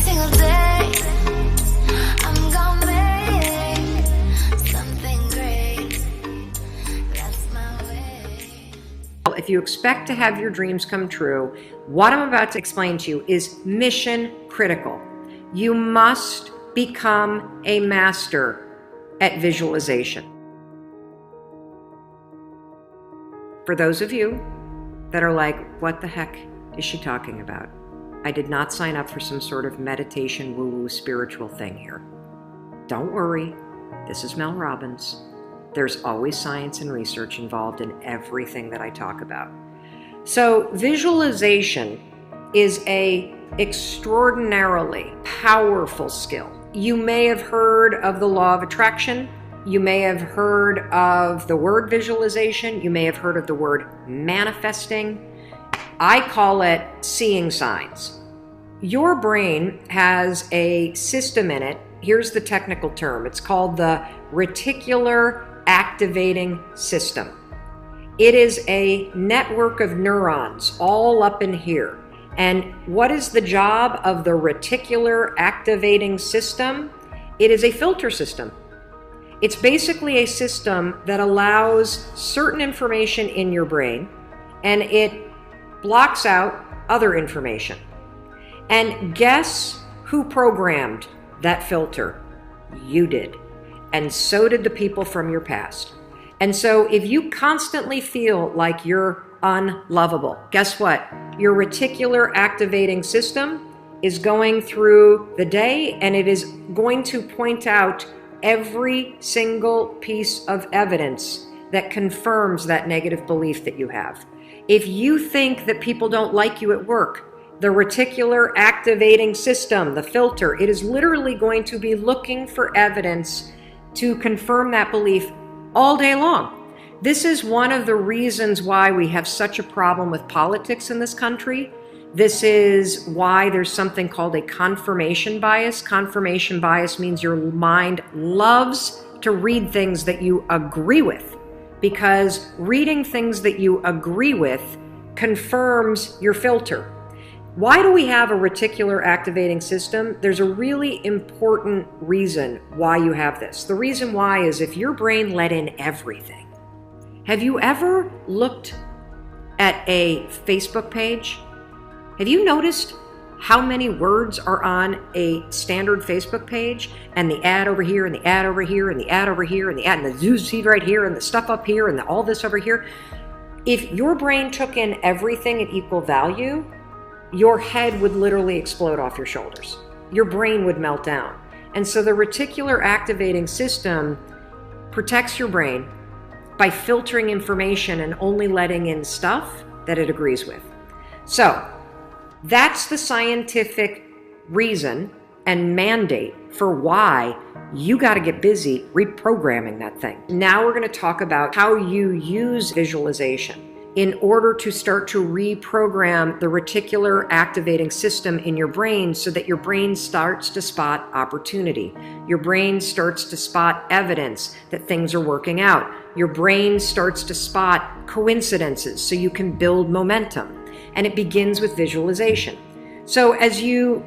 single day. I'm gonna make something great. That's my way. If you expect to have your dreams come true, what I'm about to explain to you is mission critical. You must become a master at visualization. For those of you that are like, what the heck is she talking about? I did not sign up for some sort of meditation woo-woo spiritual thing here. Don't worry, this is Mel Robbins. There's always science and research involved in everything that I talk about. So visualization is a extraordinarily powerful skill. You may have heard of the law of attraction. You may have heard of the word visualization. You may have heard of the word manifesting. I call it seeing signs. Your brain has a system in it. Here's the technical term. It's called the reticular activating system. It is a network of neurons all up in here. And what is the job of the reticular activating system? It is a filter system. It's basically a system that allows certain information in your brain and it blocks out other information. And guess who programmed that filter? You did. And so did the people from your past. And so if you constantly feel like you're unlovable, guess what? Your reticular activating system is going through the day and it is going to point out every single piece of evidence that confirms that negative belief that you have. If you think that people don't like you at work, the reticular activating system, the filter, it is literally going to be looking for evidence to confirm that belief all day long. This is one of the reasons why we have such a problem with politics in this country. This is why there's something called a confirmation bias. Confirmation bias means your mind loves to read things that you agree with, because reading things that you agree with confirms your filter. Why do we have a reticular activating system? There's a really important reason why you have this. The reason why is if your brain let in everything. Have you ever looked at a Facebook page? Have you noticed how many words are on a standard Facebook page, and the ad over here and the ad over here and the ad over here and the ad and the news feed right here and the stuff up here and all this over here? If your brain took in everything at equal value, your head would literally explode off your shoulders. Your brain would melt down. And so the reticular activating system protects your brain by filtering information and only letting in stuff that it agrees with. So that's the scientific reason and mandate for why you got to get busy reprogramming that thing. Now we're going to talk about how you use visualization in order to start to reprogram the reticular activating system in your brain so that your brain starts to spot opportunity. Your brain starts to spot evidence that things are working out. Your brain starts to spot coincidences so you can build momentum. And it begins with visualization. So as you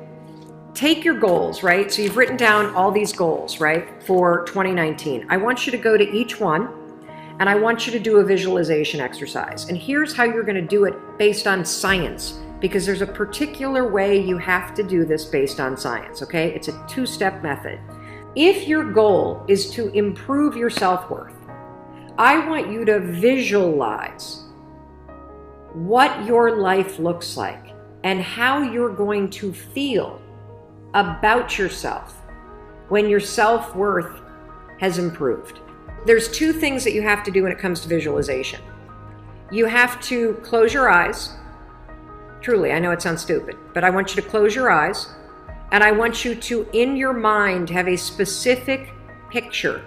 take your goals, right? So you've written down all these goals, right, for 2019. I want you to go to each one and I want you to do a visualization exercise. And here's how you're going to do it based on science, because there's a particular way you have to do this based on science, okay? It's a two-step method. If your goal is to improve your self-worth, I want you to visualize what your life looks like and how you're going to feel about yourself when your self-worth has improved. There's two things that you have to do when it comes to visualization. You have to close your eyes. Truly, I know it sounds stupid, but I want you to close your eyes, and I want you to, in your mind, have a specific picture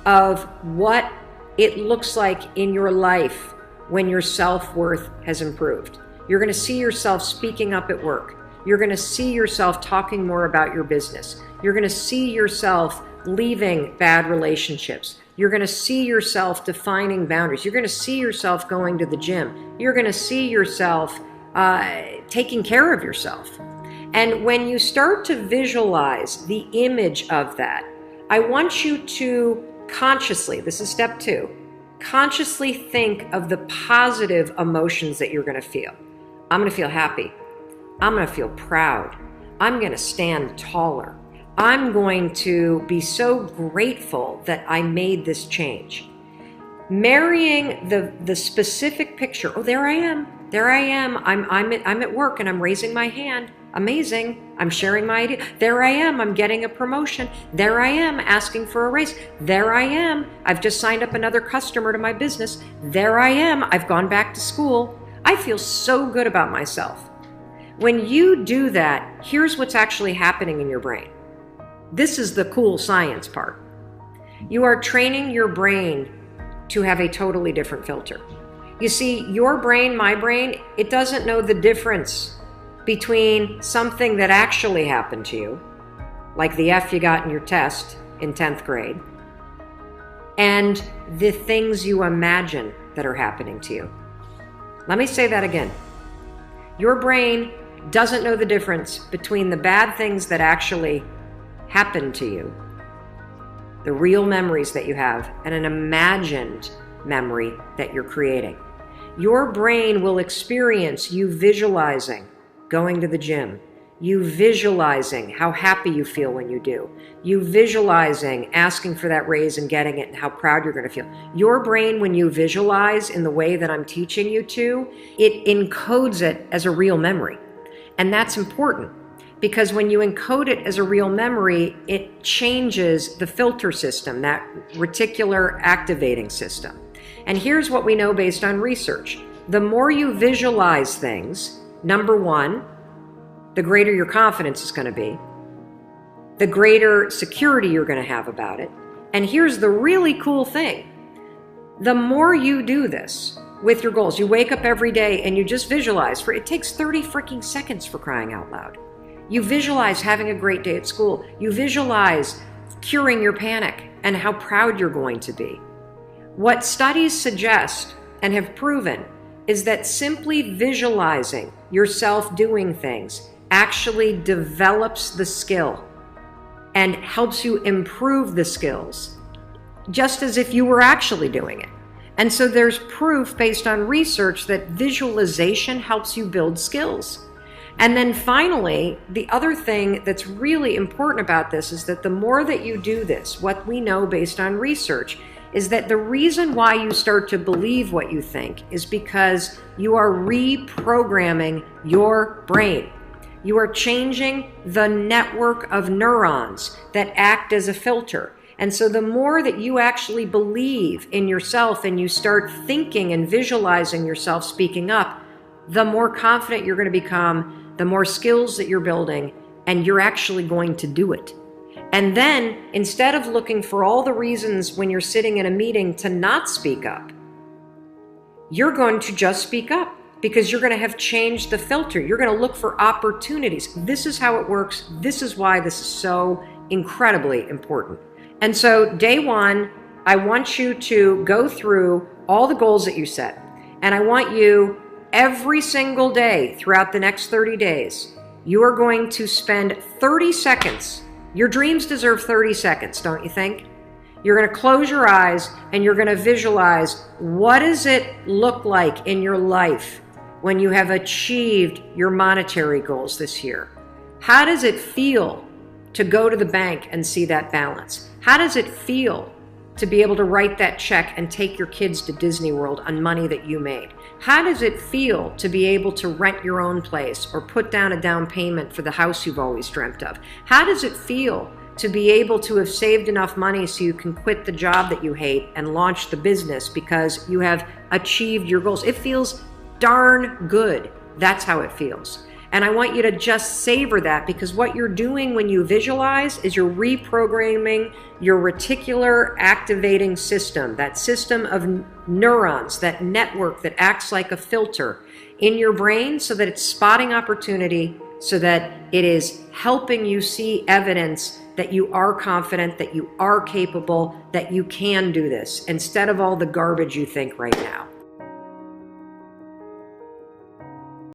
of what it looks like in your life when your self-worth has improved. You're going to see yourself speaking up at work. You're going to see yourself talking more about your business. You're going to see yourself leaving bad relationships. You're going to see yourself defining boundaries. You're going to see yourself going to the gym. You're going to see yourself taking care of yourself. And when you start to visualize the image of that, I want you to consciously, this is step 2, consciously think of the positive emotions that you're going to feel. I'm going to feel happy. I'm going to feel proud. I'm going to stand taller. I'm going to be so grateful that I made this change. Marrying the specific picture. Oh, there I am. There I am. I'm at work and I'm raising my hand. Amazing. I'm sharing my idea. There I am. I'm getting a promotion. There I am asking for a raise. There I am. I've just signed up another customer to my business. There I am. I've gone back to school. I feel so good about myself. When you do that, here's what's actually happening in your brain. This is the cool science part. You are training your brain to have a totally different filter. You see, your brain, my brain, it doesn't know the difference between something that actually happened to you, like the F you got in your test in 10th grade, and the things you imagine that are happening to you. Let me say that again. Your brain doesn't know the difference between the bad things that actually happened to you, the real memories that you have, and an imagined memory that you're creating. Your brain will experience you visualizing going to the gym, you visualizing how happy you feel when you do, you visualizing asking for that raise and getting it and how proud you're going to feel. Your brain, when you visualize in the way that I'm teaching you to, it encodes it as a real memory. And that's important because when you encode it as a real memory, it changes the filter system, that reticular activating system. And here's what we know based on research. The more you visualize things, number one, the greater your confidence is going to be, the greater security you're going to have about it. And here's the really cool thing. The more you do this with your goals, you wake up every day and you just visualize, it takes 30 freaking seconds for crying out loud. You visualize having a great day at school. You visualize curing your panic and how proud you're going to be. What studies suggest and have proven is that simply visualizing yourself doing things actually develops the skill and helps you improve the skills, just as if you were actually doing it. And so there's proof based on research that visualization helps you build skills. And then finally, the other thing that's really important about this is that the more that you do this, what we know based on research is that the reason why you start to believe what you think is because you are reprogramming your brain. You are changing the network of neurons that act as a filter. And so the more that you actually believe in yourself and you start thinking and visualizing yourself speaking up, the more confident you're going to become, the more skills that you're building, and you're actually going to do it. And then, instead of looking for all the reasons when you're sitting in a meeting to not speak up, you're going to just speak up because you're going to have changed the filter. You're going to look for opportunities. This is how it works. This is why this is so incredibly important. And so, day one, I want you to go through all the goals that you set. And I want you, every single day throughout the next 30 days, you are going to spend 30 seconds. Your dreams deserve 30 seconds, don't you think? You're going to close your eyes and you're going to visualize, what does it look like in your life when you have achieved your monetary goals this year? How does it feel to go to the bank and see that balance? How does it feel to be able to write that check and take your kids to Disney World on money that you made? How does it feel to be able to rent your own place or put down a down payment for the house you've always dreamt of? How does it feel to be able to have saved enough money so you can quit the job that you hate and launch the business because you have achieved your goals? It feels darn good. That's how it feels. And I want you to just savor that, because what you're doing when you visualize is you're reprogramming your reticular activating system, that system of neurons, that network that acts like a filter in your brain so that it's spotting opportunity, so that it is helping you see evidence that you are confident, that you are capable, that you can do this, instead of all the garbage you think right now.